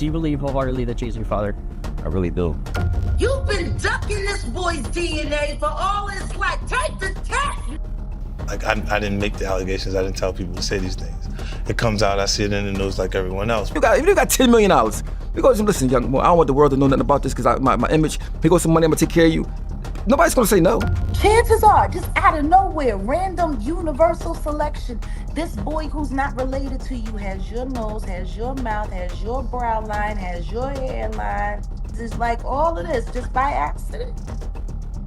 Do you believe wholeheartedly that Jay's your father? I really do. You've been ducking this boy's DNA for all his life. Take the test. Like, I didn't make the allegations. I didn't tell people to say these things. It comes out, I see it in the news like everyone else. If you got $10 million, we go, listen, young boy, I don't want the world to know nothing about this because my image, we go some money, I'm gonna take care of you. Nobody's gonna say no. Chances are, just out of nowhere, random universal selection, this boy who's not related to you has your nose, has your mouth, has your brow line, has your hairline. It's like all of this just by accident.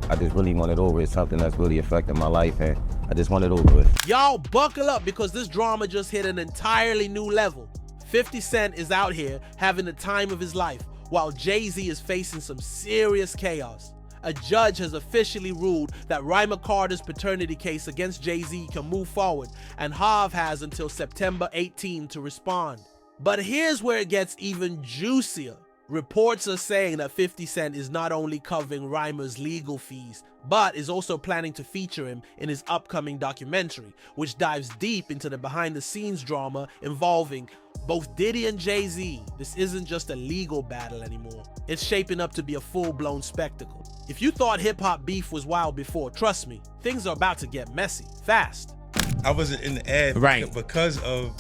I just really want it over. It's something that's really affecting my life, and I just want it over with. Y'all buckle up because this drama just hit an entirely new level. 50 Cent is out here having the time of his life, while Jay-Z is facing some serious chaos. A judge has officially ruled that Ryma Carter's paternity case against Jay-Z can move forward, and Hav has until September 18 to respond. But here's where it gets even juicier. Reports are saying that 50 Cent is not only covering Ryma's legal fees, but is also planning to feature him in his upcoming documentary, which dives deep into the behind-the-scenes drama involving both Diddy and Jay-Z. This isn't just a legal battle anymore. It's shaping up to be a full-blown spectacle. If you thought hip-hop beef was wild before, trust me, things are about to get messy, fast. I wasn't in the ad because of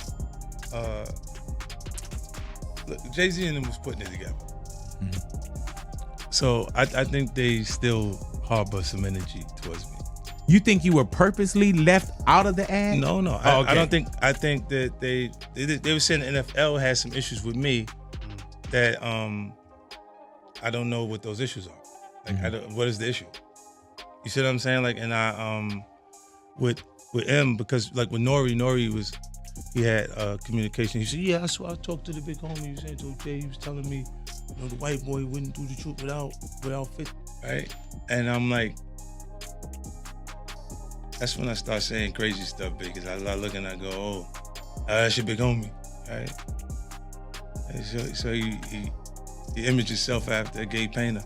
Jay-Z and them was putting it together. So I think they still harbor some energy towards me. You think you were purposely left out of the ad? No. Oh, okay. I don't think. I think that they were saying the NFL had some issues with me that I don't know what those issues are. Like, what is the issue? You see what I'm saying? Like, and I with M, because like with Nori he had communication. He said, yeah, I talked to the big homie. He was saying to Jay, he was telling me, you know, the white boy wouldn't do the truth without 50, right? And I'm like, that's when I start saying crazy stuff, because I look and I go, oh, that's your big homie, right? And so he imaged himself after a gay painter.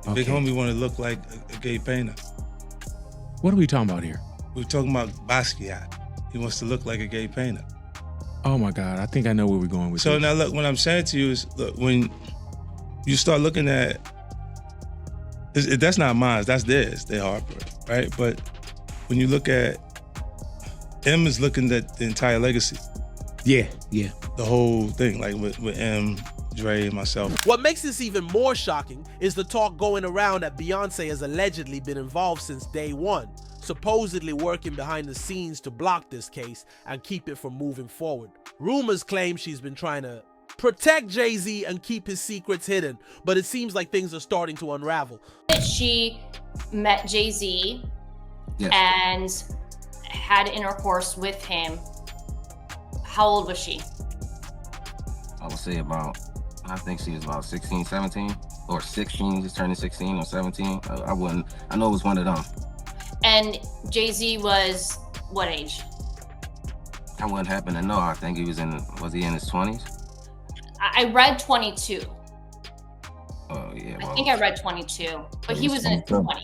The big homie want to look like a gay painter. What are we talking about here? We're talking about Basquiat. He wants to look like a gay painter. Oh my God, I think I know where we're going with so this. Now look, what I'm saying to you is, look, when you start looking at, that's not mine, that's theirs, they Harper, right? But when you look at, M is looking at the entire legacy. Yeah. The whole thing, like with M, Dre, and myself. What makes this even more shocking is the talk going around that Beyonce has allegedly been involved since day one, supposedly working behind the scenes to block this case and keep it from moving forward. Rumors claim she's been trying to protect Jay-Z and keep his secrets hidden, but it seems like things are starting to unravel. She met Jay-Z and had intercourse with him. How old was she? I would say I think she was about 16, 17, or 16, just turning 16 or 17. I know it was one of them. And Jay-Z was what age? I wouldn't happen to know. I think was he in his 20s? I read 22. Oh yeah. Well, I think I read 22, but he was in his 20s.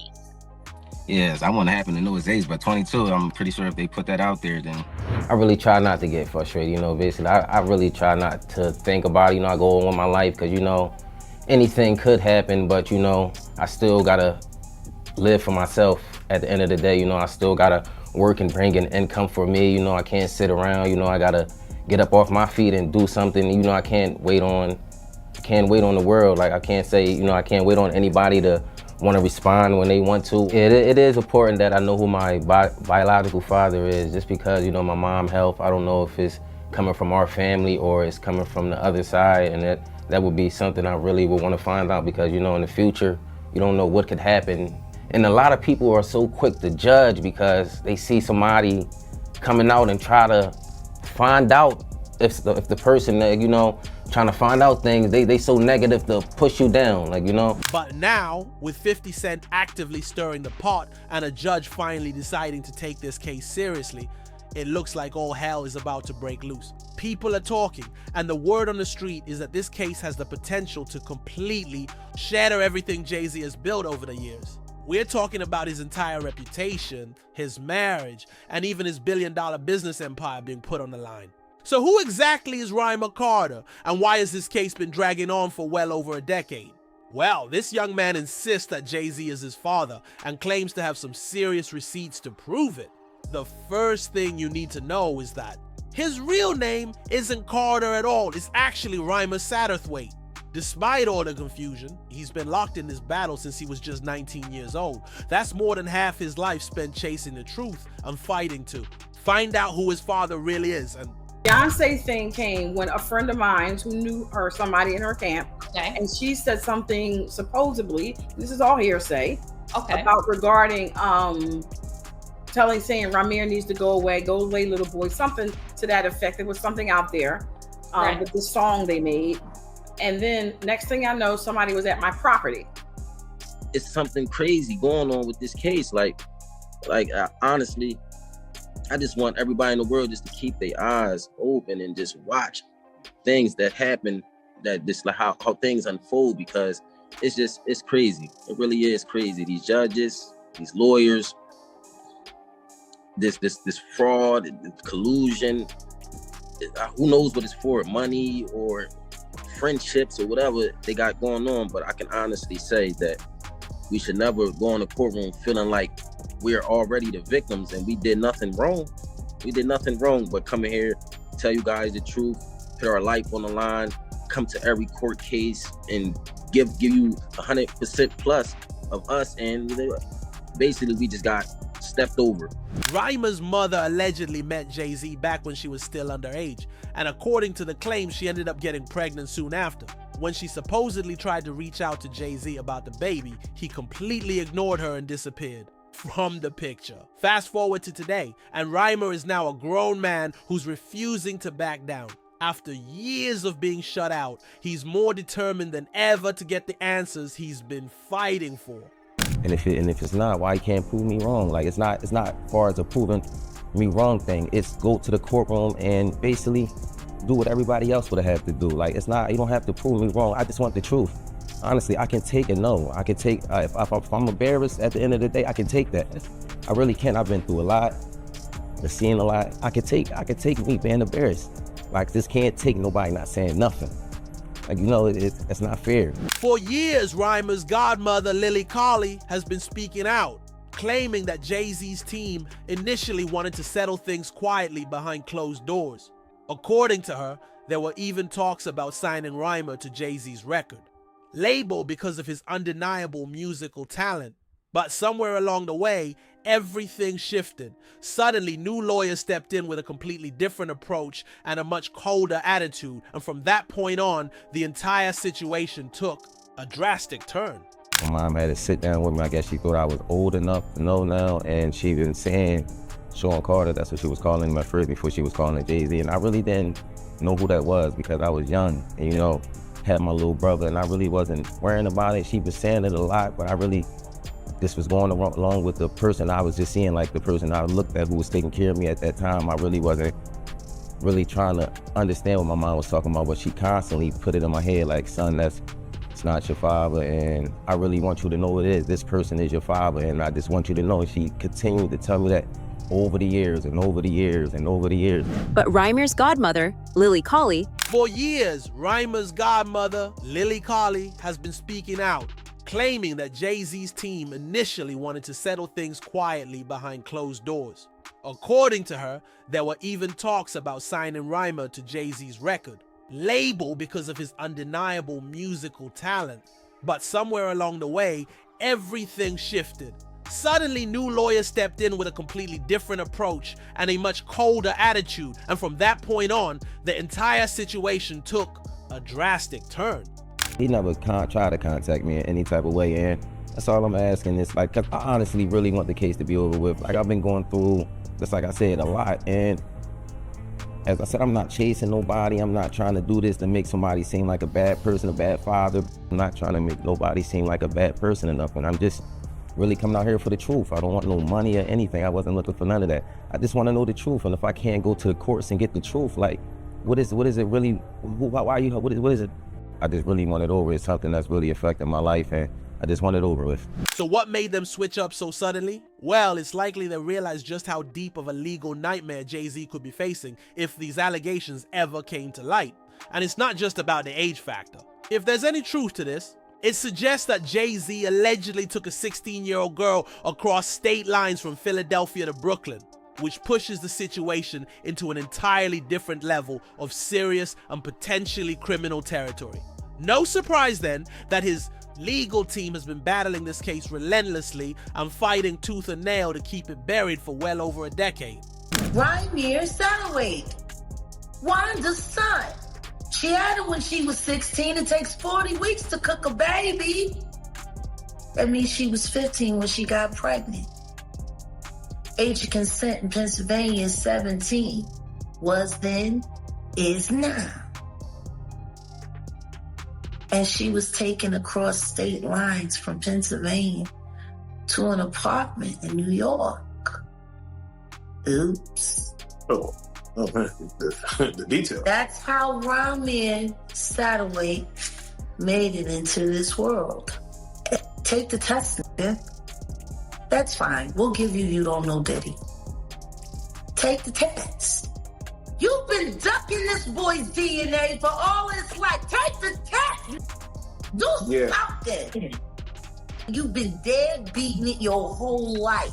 Yes, I wouldn't happen to know his age, but 22, I'm pretty sure if they put that out there, then. I really try not to get frustrated, basically. I really try not to think about it, I go on with my life, because, anything could happen, but, I still gotta live for myself at the end of the day. I still gotta work and bring in income for me. I can't sit around. I gotta get up off my feet and do something. I can't wait on the world. Like, I can't say, I can't wait on anybody to want to respond when they want to. It is important that I know who my biological father is, just because, my mom's health, I don't know if it's coming from our family or it's coming from the other side, and that would be something I really would want to find out, because, in the future, you don't know what could happen. And a lot of people are so quick to judge because they see somebody coming out and try to find out if the person that, trying to find out things, they so negative to push you down, But now, with 50 Cent actively stirring the pot and a judge finally deciding to take this case seriously, it looks like all hell is about to break loose. People are talking, and the word on the street is that this case has the potential to completely shatter everything Jay-Z has built over the years. We're talking about his entire reputation, his marriage, and even his billion-dollar business empire being put on the line. So who exactly is Rymer Carter, and why has this case been dragging on for well over a decade? Well, this young man insists that Jay-Z is his father and claims to have some serious receipts to prove it. The first thing you need to know is that his real name isn't Carter at all. It's actually Rymer Satterthwaite. Despite all the confusion, he's been locked in this battle since he was just 19 years old. That's more than half his life spent chasing the truth and fighting to find out who his father really is. And Beyonce thing came when a friend of mine who knew her, somebody in her camp, and she said something supposedly, this is all hearsay, about regarding saying Ramir needs to go away little boy, something to that effect. There was something out there with the song they made. And then next thing I know, somebody was at my property. It's something crazy going on with this case. Honestly, I just want everybody in the world just to keep their eyes open and just watch things that happen, that just like how things unfold, because it's crazy. It really is crazy. These judges, these lawyers, this fraud, collusion, who knows what it's for, money or friendships or whatever they got going on. But I can honestly say that we should never go in the courtroom feeling like we're already the victims and we did nothing wrong. We did nothing wrong but coming here, tell you guys the truth, put our life on the line, come to every court case and give you 100% plus of us, and basically we just got stepped over. Rymer's mother allegedly met Jay-Z back when she was still underage, and according to the claims, she ended up getting pregnant soon after. When she supposedly tried to reach out to Jay-Z about the baby, he completely ignored her and disappeared from the picture. Fast forward to today, and Rymer is now a grown man who's refusing to back down. After years of being shut out, he's more determined than ever to get the answers he's been fighting for. And if it's not, why you can't prove me wrong? Like, it's not far as a proving me wrong thing. It's go to the courtroom and basically do what everybody else would have to do. Like, it's not, you don't have to prove me wrong. I just want the truth. Honestly, I can take a no. I can take, if I'm embarrassed at the end of the day, I can take that. I really can. I've been through a lot, I've seen a lot. I could take me being embarrassed. Like, this can't take nobody not saying nothing. Like, you know, it's not fair. For years, Rymer's godmother, Lily Colley, has been speaking out, claiming that Jay-Z's team initially wanted to settle things quietly behind closed doors. According to her, there were even talks about signing Rymer to Jay-Z's record label because of his undeniable musical talent. But somewhere along the way, everything shifted. Suddenly, new lawyers stepped in with a completely different approach and a much colder attitude. And from that point on, the entire situation took a drastic turn. My mom had to sit down with me. I guess she thought I was old enough to know now. And she been saying Sean Carter, that's what she was calling him at first before she was calling it Jay-Z. And I really didn't know who that was because I was young. And, you know, had my little brother and I really wasn't worrying about it. She was saying it a lot, but I really, this was going along with the person I was just seeing, like the person I looked at who was taking care of me at that time. I really wasn't really trying to understand what my mom was talking about, but she constantly put it in my head like, son, it's not your father, and I really want you to know it is. This person is your father, and I just want you to know. And she continued to tell me that over the years and over the years and over the years. But Rymer's godmother, Lily Colley. For years, Rymer's godmother, Lily Colley, has been speaking out, claiming that Jay-Z's team initially wanted to settle things quietly behind closed doors. According to her, there were even talks about signing Rymer to Jay-Z's record label because of his undeniable musical talent. But somewhere along the way, everything shifted. Suddenly, new lawyers stepped in with a completely different approach and a much colder attitude. And from that point on, the entire situation took a drastic turn. He never tried to contact me in any type of way, and that's all I'm asking is, like, 'cause I honestly really want the case to be over with. Like, I've been going through, just like I said, a lot, and as I said, I'm not chasing nobody. I'm not trying to do this to make somebody seem like a bad person, a bad father. I'm not trying to make nobody seem like a bad person or nothing. I'm just really coming out here for the truth. I don't want no money or anything. I wasn't looking for none of that. I just want to know the truth, and if I can't go to the courts and get the truth, like, what is it really, why are you, what is it? I just really want it over. It's something that's really affecting my life, and I just want it over with. So what made them switch up so suddenly? Well, it's likely they realized just how deep of a legal nightmare Jay-Z could be facing if these allegations ever came to light. And it's not just about the age factor. If there's any truth to this, it suggests that Jay-Z allegedly took a 16-year-old girl across state lines from Philadelphia to Brooklyn, which pushes the situation into an entirely different level of serious and potentially criminal territory. No surprise then that his legal team has been battling this case relentlessly and fighting tooth and nail to keep it buried for well over a decade. Rymir Satterwhite, Wanda's son. She had it when she was 16. It takes 40 weeks to cook a baby. That means she was 15 when she got pregnant. Age of consent in Pennsylvania is 17. Was then, is now. And she was taken across state lines from Pennsylvania to an apartment in New York. Oops. Oh, the detail. That's how Rymir Satterwhite made it into this world. Take the test, nigga. That's fine. We'll give you don't know Diddy. Take the test. You've been ducking this boy's DNA for all his life. Take the test. Do something. You've been dead beating it your whole life.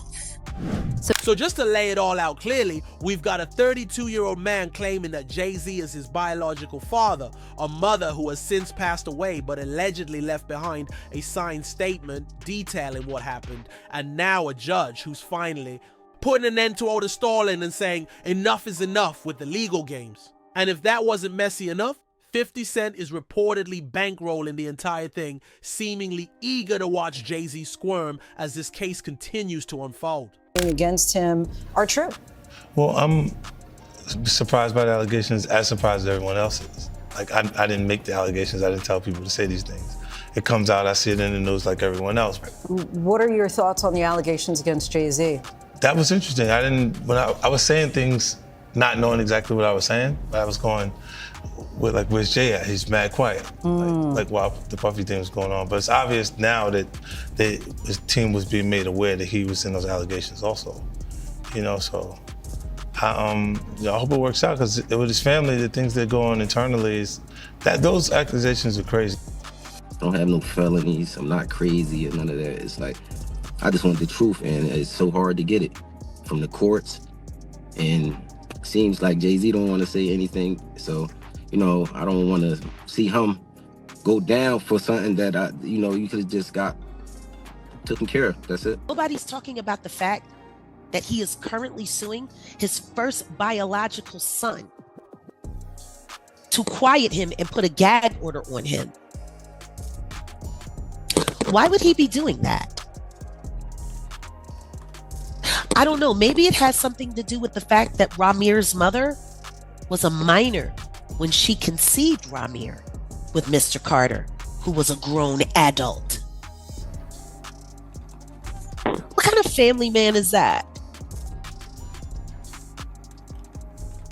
So just to lay it all out clearly, we've got a 32-year-old man claiming that Jay-Z is his biological father, a mother who has since passed away but allegedly left behind a signed statement detailing what happened, and now a judge who's finally putting an end to all the stalling and saying enough is enough with the legal games. And if that wasn't messy enough, 50 Cent is reportedly bankrolling the entire thing, seemingly eager to watch Jay-Z squirm as this case continues to unfold. Against him are true. Well, I'm surprised by the allegations, as surprised as everyone else is. Like, I didn't make the allegations. I didn't tell people to say these things. It comes out, I see it in the news like everyone else. What are your thoughts on the allegations against Jay-Z? That was interesting. When I was saying things, not knowing exactly what I was saying, but I was going with, like, where's Jay at? He's mad quiet. Like while the Puffy thing was going on. But it's obvious now that his team was being made aware that he was in those allegations also. You know, so I hope it works out, because with his family, the things that go on internally is that those accusations are crazy. I don't have no felonies. I'm not crazy or none of that. It's like, I just want the truth, and it's so hard to get it from the courts. And it seems like Jay-Z don't want to say anything. So, you know, I don't want to see him go down for something that you could have just got taken care of. That's it. Nobody's talking about the fact that he is currently suing his first biological son to quiet him and put a gag order on him. Why would he be doing that? I don't know. Maybe it has something to do with the fact that Rymir's mother was a minor when she conceived Rymir with Mr. Carter, who was a grown adult. What kind of family man is that?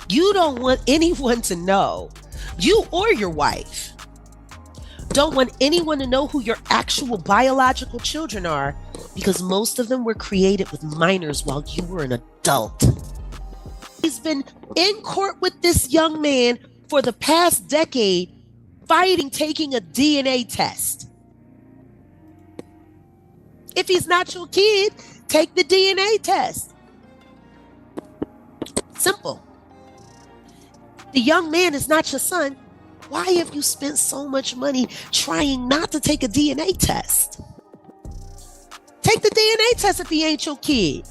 You don't want anyone to know, you or your wife, don't want anyone to know who your actual biological children are, because most of them were created with minors while you were an adult. He's been in court with this young man for the past decade, fighting taking a DNA test. If he's not your kid, take the DNA test. Simple. The young man is not your son. Why have you spent so much money trying not to take a DNA test? Take the DNA test if he ain't your kid.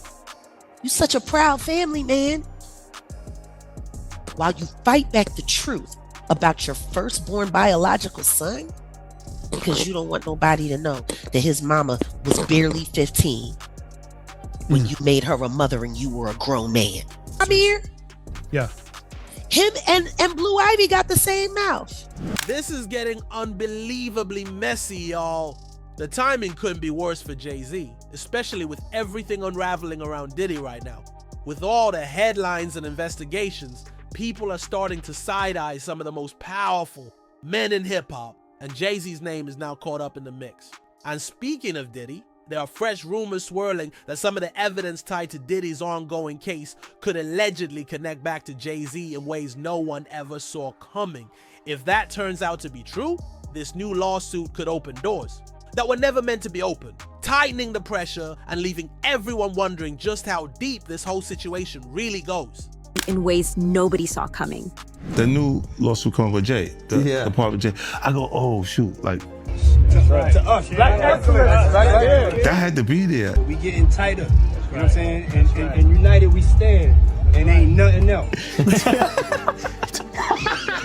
You such a proud family, man. While you fight back the truth about your firstborn biological son, because you don't want nobody to know that his mama was barely 15 when you made her a mother and you were a grown man. I'm here. Yeah. Him and Blue Ivy got the same mouth. This is getting unbelievably messy, y'all. The timing couldn't be worse for Jay-Z, especially with everything unraveling around Diddy right now. With all the headlines and investigations, people are starting to side-eye some of the most powerful men in hip-hop, and Jay-Z's name is now caught up in the mix. And speaking of Diddy, there are fresh rumors swirling that some of the evidence tied to Diddy's ongoing case could allegedly connect back to Jay-Z in ways no one ever saw coming. If that turns out to be true, this new lawsuit could open doors that were never meant to be open, tightening the pressure and leaving everyone wondering just how deep this whole situation really goes. In ways nobody saw coming. The new lawsuit coming with Jay, the part with Jay. I go, oh shoot, like To us, black excellence, right there. that had to be there. We getting tighter, you know what I'm saying? And united we stand, and ain't nothing else.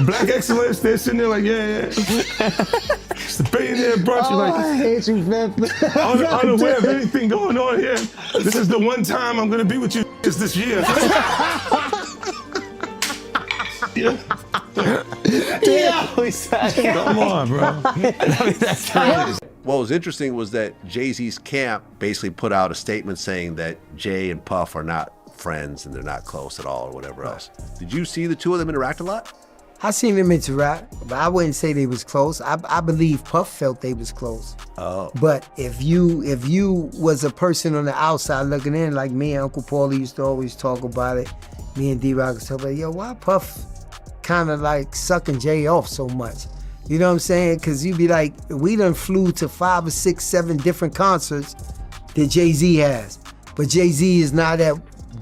Black excellence, they're sitting there like, yeah. It's the billionaire brunch. You're like, I hate you, man. unaware of anything going on here. This is the one time I'm gonna be with you this year. Yeah. Come on, bro. What was interesting was that Jay-Z's camp basically put out a statement saying that Jay and Puff are not friends and they're not close at all or whatever else. Did you see the two of them interact a lot? I seen them interact, but I wouldn't say they was close. I believe Puff felt they was close. Oh. But if you was a person on the outside looking in, like me and Uncle Paulie used to always talk about it, me and D-Rock used to talk about, yo, why Puff kind of like sucking Jay off so much? You know what I'm saying? Because you be like, we done flew to 5 or 6, 7 different concerts that Jay-Z has. But Jay-Z is not at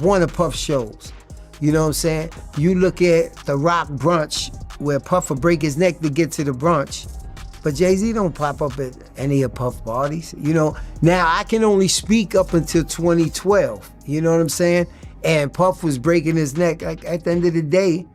one of Puff's shows. You know what I'm saying? You look at the Rock brunch where Puff will break his neck to get to the brunch, but Jay-Z don't pop up at any of Puff parties. You know, now I can only speak up until 2012. You know what I'm saying? And Puff was breaking his neck. Like, at the end of the day,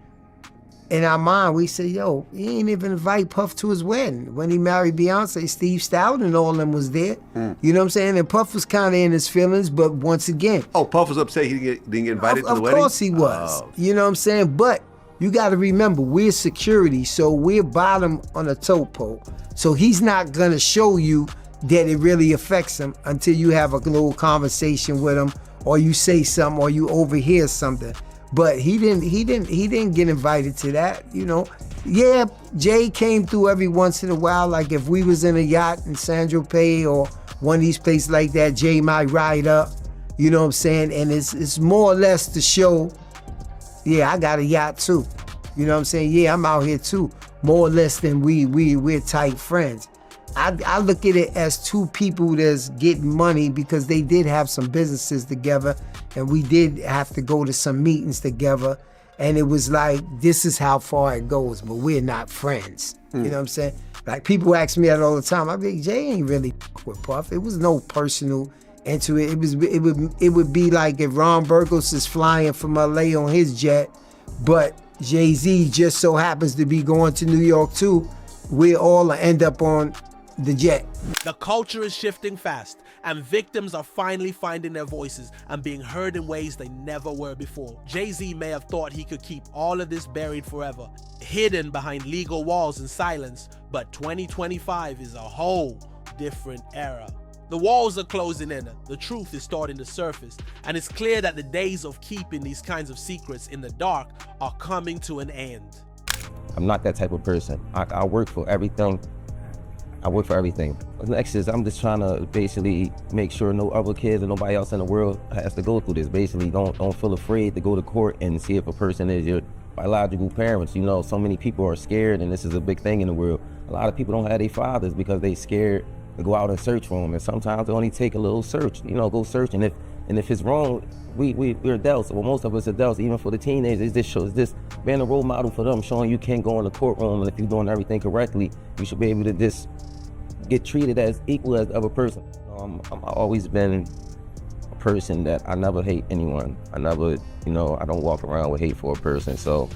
in our mind, we say, yo, he ain't even invite Puff to his wedding. When he married Beyonce, Steve Stout and all of them was there. You know what I'm saying? And Puff was kind of in his feelings, but once again. Oh, Puff was upset he didn't get invited to the wedding? Of course he was. You know what I'm saying? But you got to remember, we're security, so we're bottom on a tote pole. So he's not going to show you that it really affects him until you have a little conversation with him, or you say something, or you overhear something. But he didn't get invited to that, you know. Yeah, Jay came through every once in a while. Like if we was in a yacht in San Tropez or one of these places like that, Jay might ride up, you know what I'm saying? And it's more or less to show, yeah, I got a yacht too. You know what I'm saying? Yeah, I'm out here too. More or less than we're tight friends. I look at it as two people that's getting money because they did have some businesses together and we did have to go to some meetings together, and it was like, this is how far it goes, but we're not friends. You know what I'm saying? Like people ask me that all the time. I be like, Jay ain't really with Puff. It was no personal into it. It would be like if Ron Burgos is flying from LA on his jet, but Jay-Z just so happens to be going to New York too. We all end up on the jet. The culture is shifting fast, and victims are finally finding their voices and being heard in ways they never were before. Jay-Z may have thought he could keep all of this buried forever, hidden behind legal walls and silence, but 2025 is a whole different era. The walls are closing in, the truth is starting to surface, and it's clear that the days of keeping these kinds of secrets in the dark are coming to an end. I'm not that type of person. I work for everything. I work for everything. Next is I'm just trying to basically make sure no other kids or nobody else in the world has to go through this. Basically, don't feel afraid to go to court and see if a person is your biological parents. You know, so many people are scared, and this is a big thing in the world. A lot of people don't have their fathers because they scared to go out and search for them. And sometimes it only take a little search. You know, go search, and if it's wrong, we're adults. Well, most of us adults, even for the teenagers, this being a role model for them, showing you can't go in the courtroom, and if you're doing everything correctly, you should be able to just get treated as equal as the other person. I've always been a person that I never hate anyone. I never, I don't walk around with hate for a person. So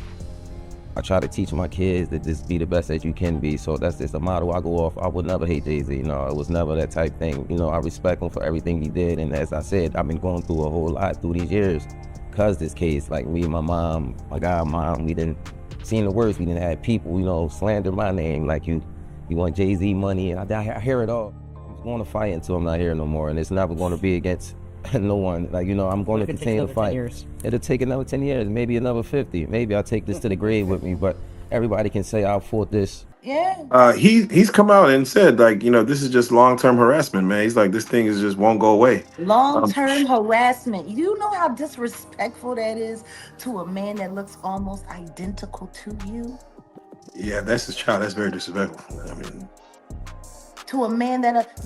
I try to teach my kids that just be the best that you can be. So that's just a motto I go off. I would never hate Jay-Z. It was never that type thing. I respect him for everything he did. And as I said, I've been going through a whole lot through these years because this case, like me and my mom, my godmom, we didn't seen the worst. We didn't have people, slander my name like you want Jay-Z money, and I hear it all. I'm going to fight until I'm not here no more, and it's never going to be against no one. I'm going to continue to fight. It'll take another 10 years, maybe another 50. Maybe I'll take this to the grave with me, but everybody can say I fought this Yeah. He's come out and said, like, you know, this is just long-term harassment, man. He's like, this thing is just won't go away. Long-term harassment. You know how disrespectful that is to a man that looks almost identical to you? Yeah, that's his child. That's very disrespectful. I mean, to a man that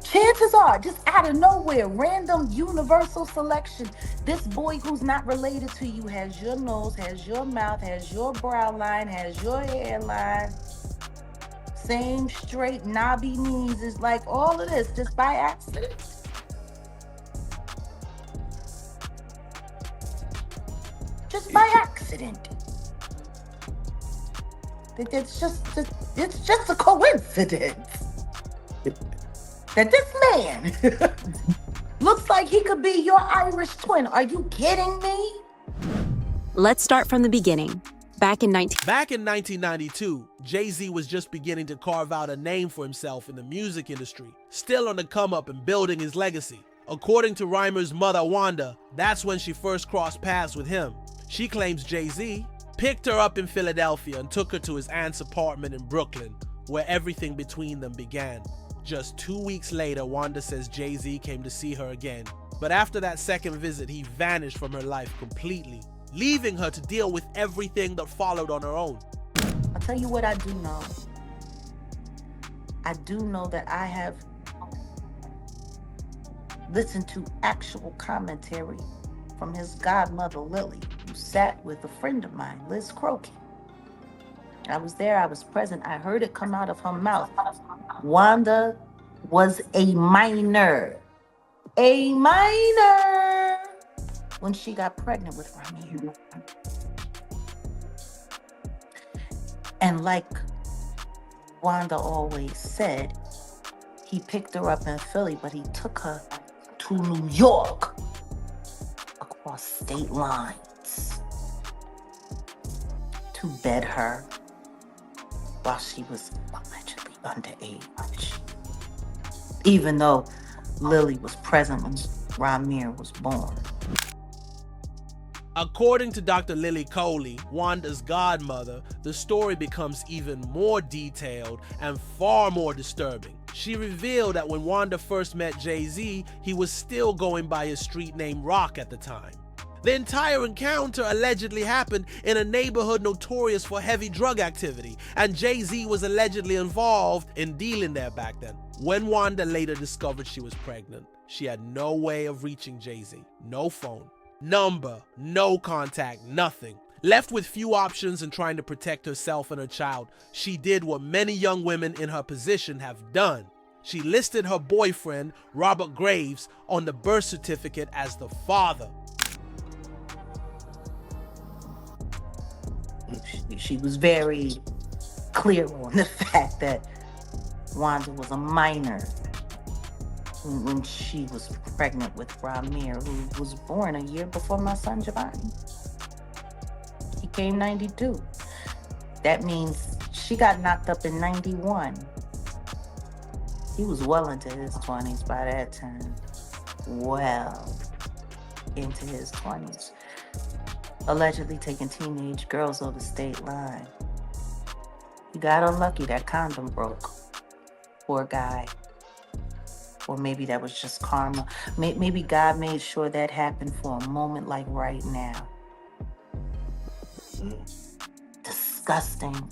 chances are, just out of nowhere, random universal selection, this boy who's not related to you has your nose, has your mouth, has your brow line, has your hairline, same straight knobby knees. Is like all of this just by accident. Just by accident. It's just a coincidence that this man looks like he could be your Irish twin. Are you kidding me? Let's start from the beginning. Back in 1992, Jay-Z was just beginning to carve out a name for himself in the music industry, still on the come up and building his legacy. According to Rhymer's mother, Wanda, that's when she first crossed paths with him. She claims Jay-Z picked her up in Philadelphia and took her to his aunt's apartment in Brooklyn, where everything between them began. Just 2 weeks later, Wanda says Jay-Z came to see her again. But after that second visit, he vanished from her life completely, leaving her to deal with everything that followed on her own. I'll tell you what I do know. I do know that I have listened to actual commentary from his godmother, Lily, who sat with a friend of mine, Liz Crokin. I was there, I was present, I heard it come out of her mouth. Wanda was a minor when she got pregnant with Ramir. And like Wanda always said, he picked her up in Philly, but he took her to New York, across state lines, to bed her while she was allegedly underage. Even though Lily was present when Ramir was born. According to Dr. Lily Coley, Wanda's godmother, the story becomes even more detailed and far more disturbing. She revealed that when Wanda first met Jay-Z, he was still going by his street name Rock at the time. The entire encounter allegedly happened in a neighborhood notorious for heavy drug activity, and Jay-Z was allegedly involved in dealing there back then. When Wanda later discovered she was pregnant, she had no way of reaching Jay-Z. No phone, number, no contact, nothing. Left with few options and trying to protect herself and her child, she did what many young women in her position have done. She listed her boyfriend, Robert Graves, on the birth certificate as the father. She was very clear on the fact that Wanda was a minor when she was pregnant with Ramir, who was born a year before my son Giovanni. He came 92. That means she got knocked up in 91. He was well into his 20s by that time. Well into his 20s. Allegedly taking teenage girls over state line. He got unlucky, that condom broke. Poor guy. Or maybe that was just karma. Maybe God made sure that happened for a moment like right now. Disgusting.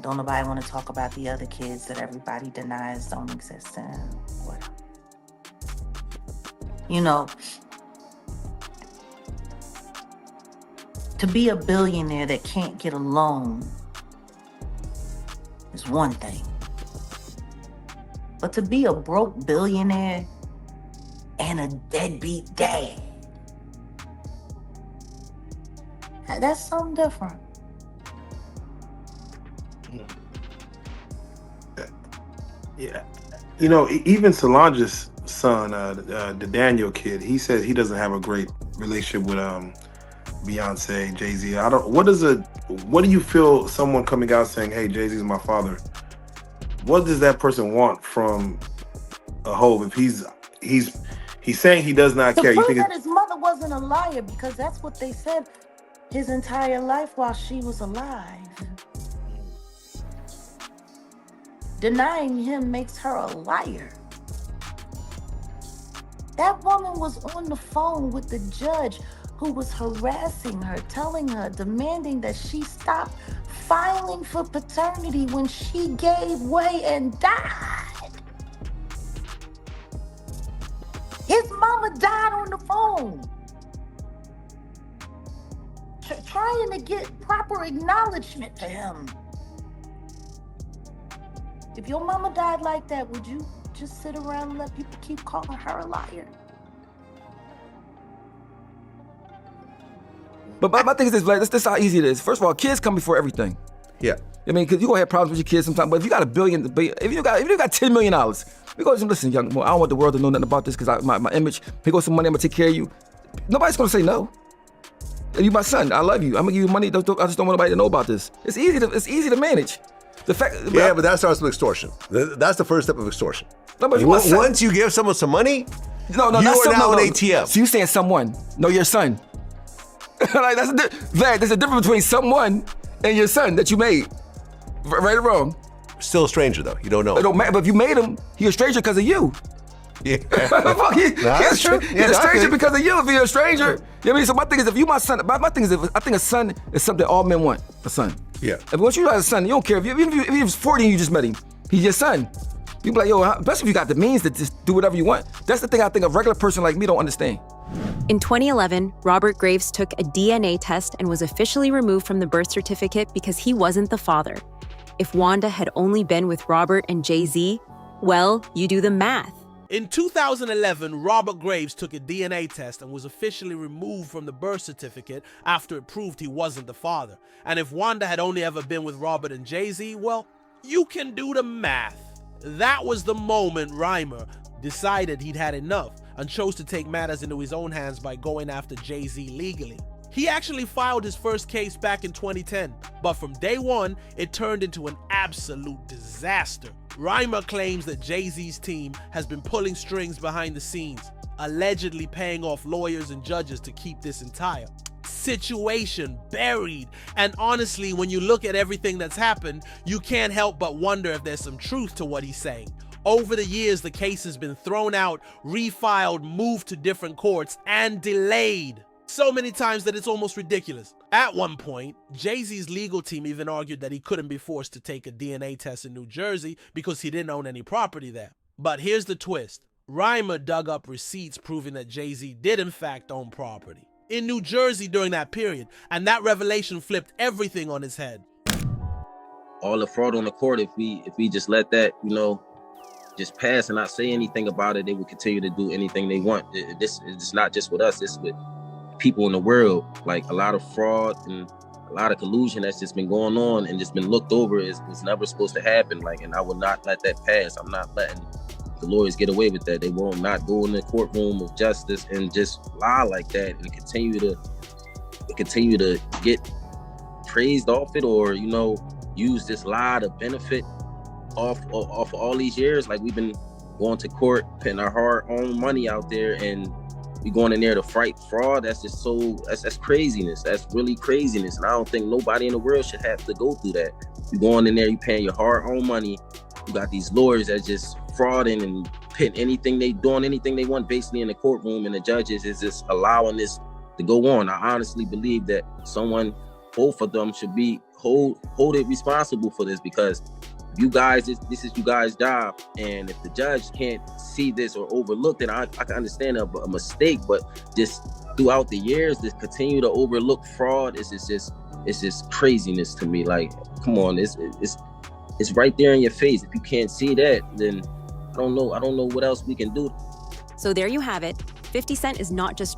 Don't nobody want to talk about the other kids that everybody denies don't exist. You know, to be a billionaire that can't get a loan is one thing. But to be a broke billionaire and a deadbeat dad, that's something different. Yeah. You know, even Solange's son, the Daniel kid, he says he doesn't have a great relationship with Beyonce, Jay-Z. What do you feel someone coming out saying, hey, Jay-Z's my father? What does that person want from a hoe if he's saying he does not care? To prove that his mother wasn't a liar, because that's what they said his entire life while she was alive. Denying him makes her a liar. That woman was on the phone with the judge who was harassing her, telling her, demanding that she stop filing for paternity when she gave way and died. His mama died on the phone. Trying to get proper acknowledgement for him. If your mama died like that, would you just sit around and let people keep calling her a liar? But my thing is this, Vlad, this is how easy it is. First of all, kids come before everything. Yeah. I mean, because you're going to have problems with your kids sometimes, but if you got $1 billion, if you got $10 million, we go, listen, young boy, I don't want the world to know nothing about this because my image, here goes some money, I'm going to take care of you. Nobody's going to say no. And you my son, I love you. I'm going to give you money. I just don't want nobody to know about this. It's easy to manage. The fact, yeah, but that starts with extortion. That's the first step of extortion. No, but once you give someone some money, you are now an ATM. So you saying someone, no, your son. Like Vlad, there's a difference between someone and your son that you made. Right or wrong? Still a stranger though. You don't know. It don't matter, but if you made him, he's a stranger because of you. Yeah. He's a stranger because of you if you're a stranger. You know what I mean? So my thing is, if you my son, my thing is, I think a son is something all men want, a son. Yeah. If once you have a son, you don't care. Even if he was 40 and you just met him, he's your son. You be like, yo, especially if you got the means to just do whatever you want. That's the thing I think a regular person like me don't understand. In 2011, Robert Graves took a DNA test and was officially removed from the birth certificate because he wasn't the father. If Wanda had only been with Robert and Jay-Z, well, you do the math. In 2011, Robert Graves took a DNA test and was officially removed from the birth certificate after it proved he wasn't the father. And if Wanda had only ever been with Robert and Jay-Z, well, you can do the math. That was the moment Reimer decided he'd had enough and chose to take matters into his own hands by going after Jay-Z legally. He actually filed his first case back in 2010, but from day one, it turned into an absolute disaster. Reimer claims that Jay-Z's team has been pulling strings behind the scenes, allegedly paying off lawyers and judges to keep this entire situation buried. And honestly, when you look at everything that's happened, you can't help but wonder if there's some truth to what he's saying. Over the years, the case has been thrown out, refiled, moved to different courts, and delayed so many times that it's almost ridiculous. At one point, Jay-Z's legal team even argued that he couldn't be forced to take a DNA test in New Jersey because he didn't own any property there. But here's the twist. Reimer dug up receipts proving that Jay-Z did in fact own property in New Jersey during that period, and that revelation flipped everything on its head. All the fraud on the court, if we just let that, just pass and not say anything about it, they would continue to do anything they want. It's not just with us, it's with people in the world. Like a lot of fraud and a lot of collusion that's just been going on and just been looked over is never supposed to happen. And I will not let that pass. I'm not letting the lawyers get away with that. They will not go in the courtroom of justice and just lie like that and continue to get praised off it, or use this lie to benefit off all these years. Like, we've been going to court, putting our hard-earned money out there, and we going in there to fight fraud. That's just that's craziness. That's really craziness. And I don't think nobody in the world should have to go through that. You going in there, you paying your hard-earned money. You got these lawyers that just frauding and pitting anything they want basically in the courtroom, and the judges is just allowing this to go on. I honestly believe that both of them should be hold it responsible for this, because you guys, this is you guys' job, and if the judge can't see this or overlook it, I can understand a mistake, but just throughout the years, to continue to overlook fraud it's just craziness to me. Like, come on, it's right there in your face. If you can't see that, then I don't know what else we can do. So there you have it. 50 Cent is not just